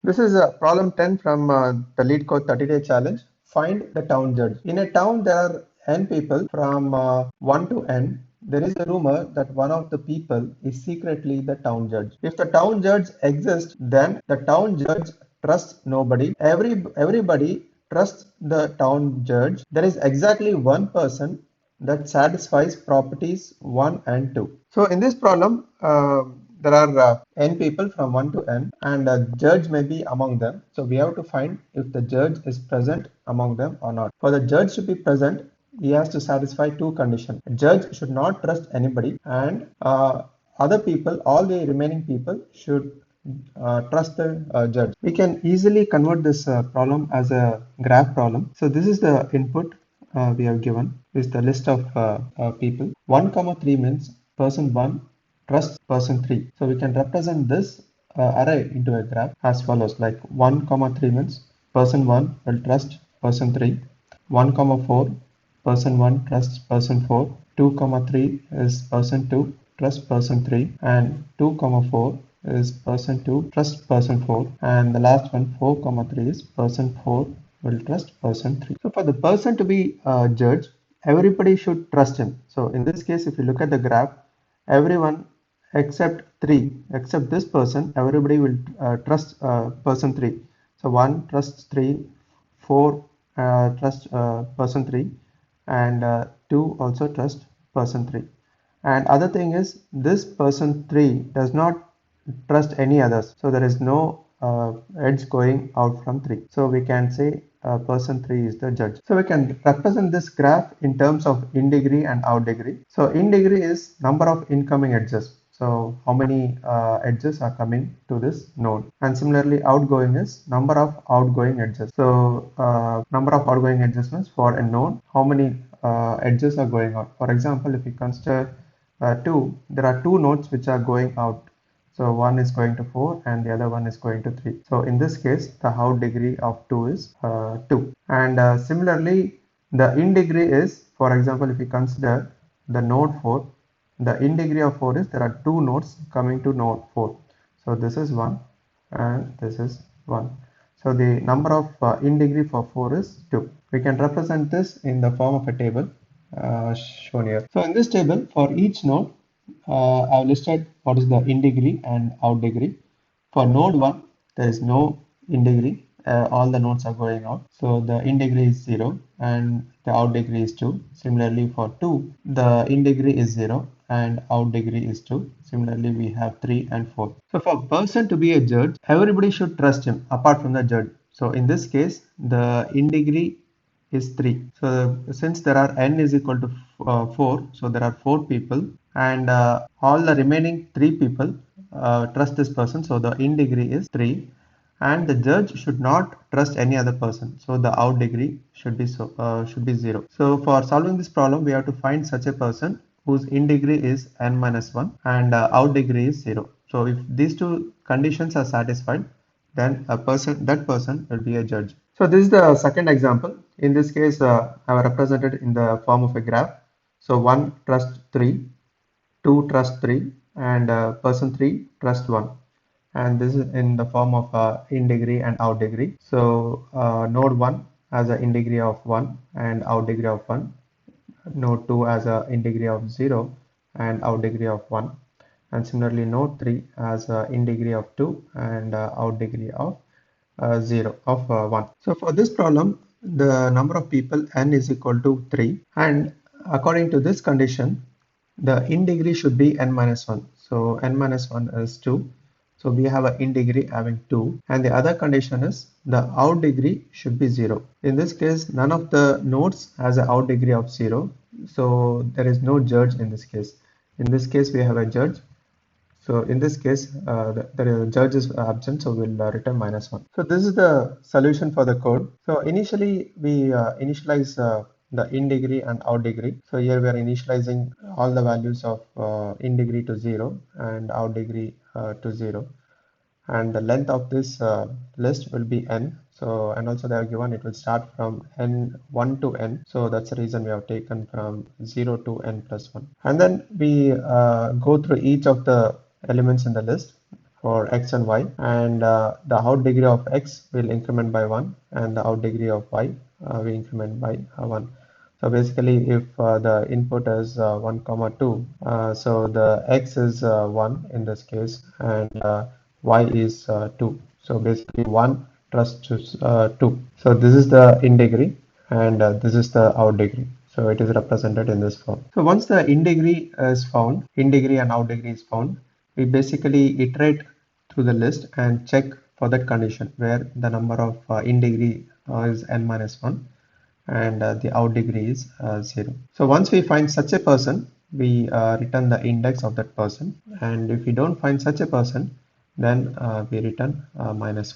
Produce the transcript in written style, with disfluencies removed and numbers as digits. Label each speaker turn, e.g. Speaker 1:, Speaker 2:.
Speaker 1: This is problem 10 from the LeetCode 30-day challenge. Find the town judge. In a town, there are n people from 1 to n. There is a rumor that one of the people is secretly the town judge. If the town judge exists, then the town judge trusts nobody. Everybody trusts the town judge. There is exactly one person that satisfies properties 1 and 2. So in this problem, there are n people from 1 to n, and a judge may be among them. So we have to find if the judge is present among them or not. For the judge to be present, he has to satisfy two conditions. A judge should not trust anybody, and other people, all the remaining people, should trust the judge. We can easily convert this problem as a graph problem. So this is the input we have given. This is the list of people. 1 comma 3 means person 1 trusts person 3. So we can represent this array into a graph as follows, like 1 comma 3 means person 1 will trust person 3. 1 comma 4, person 1 trusts person 4. 2 comma 3 is person 2 trusts person 3, and 2 comma 4 is person 2 trusts person 4, and the last one 4 comma 3 is person 4 will trust person 3. So for the person to be judged, everybody should trust him. So in this case, if you look at the graph, everyone except 3, except this person, everybody will trust person 3. So 1 trusts 3, 4 trusts person 3, and 2 also trust person 3. And other thing is, this person 3 does not trust any others. So there is no edge going out from 3. So we can say person 3 is the judge. So we can represent this graph in terms of in degree and out degree. So in degree is number of incoming edges. So how many edges are coming to this node, and similarly outgoing is number of outgoing edges. So number of outgoing edges means for a node how many edges are going out. For example, if we consider 2, there are 2 nodes which are going out. So one is going to 4 and the other one is going to 3. So in this case, the out degree of 2 is 2. And similarly, the in degree is, for example, if we consider the node 4, the in degree of 4 is there are 2 nodes coming to node 4. So this is 1 and this is 1. So the number of in degree for 4 is 2. We can represent this in the form of a table shown here. So in this table, for each node, I've listed what is the in degree and out degree. For node 1, there is no in degree. All the nodes are going out. So the in degree is 0 and the out degree is 2. Similarly, for 2, the in degree is 0 and out degree is 2. Similarly, we have 3 and 4. So for a person to be a judge, everybody should trust him apart from the judge. So in this case, the in degree is 3. So since there are n is equal to 4, so there are 4 people, and all the remaining 3 people trust this person. So the in degree is 3, and the judge should not trust any other person. So the out degree should be 0. So for solving this problem, we have to find such a person whose in degree is n minus 1 and out degree is 0. So if these two conditions are satisfied, then that person will be a judge. So this is the second example. In this case, I have represented in the form of a graph. So 1 trust 3, 2 trust 3, and person 3 trust 1. And this is in the form of in degree and out degree. So node 1 has an in degree of 1 and out degree of 1. Node 2 has an in degree of 0 and out degree of 1. And similarly, node 3 has an in degree of 2 and out degree of 1. So for this problem, the number of people n is equal to 3, and according to this condition, the in degree should be n minus 1. So n minus 1 is 2. So we have an in degree having 2, and the other condition is the out degree should be 0. In this case, none of the nodes has an out degree of 0. So there is no judge in this case. In this case, we have a judge. So in this case, the judge is absent, so we'll return minus 1. So this is the solution for the code. So initially, we initialize the in degree and out degree. So here we are initializing all the values of in degree to 0 and out degree to 0. And the length of this list will be n. So, and also they are given it will start from n1 to n. So that's the reason we have taken from 0 to n plus 1. And then we go through each of the elements in the list. for x and y, and the out degree of x will increment by 1 and the out degree of y will increment by 1. So basically if the input is 1 comma 2, so the x is 1 in this case, and y is 2. So basically 1 trust to 2. So this is the in degree, and this is the out degree. So it is represented in this form. So once the in degree is found, in degree and out degree is found, we basically iterate through the list and check for that condition where the number of in degree is n minus 1 and the out degree is 0. So once we find such a person, we return the index of that person, and if we don't find such a person, then we return -1.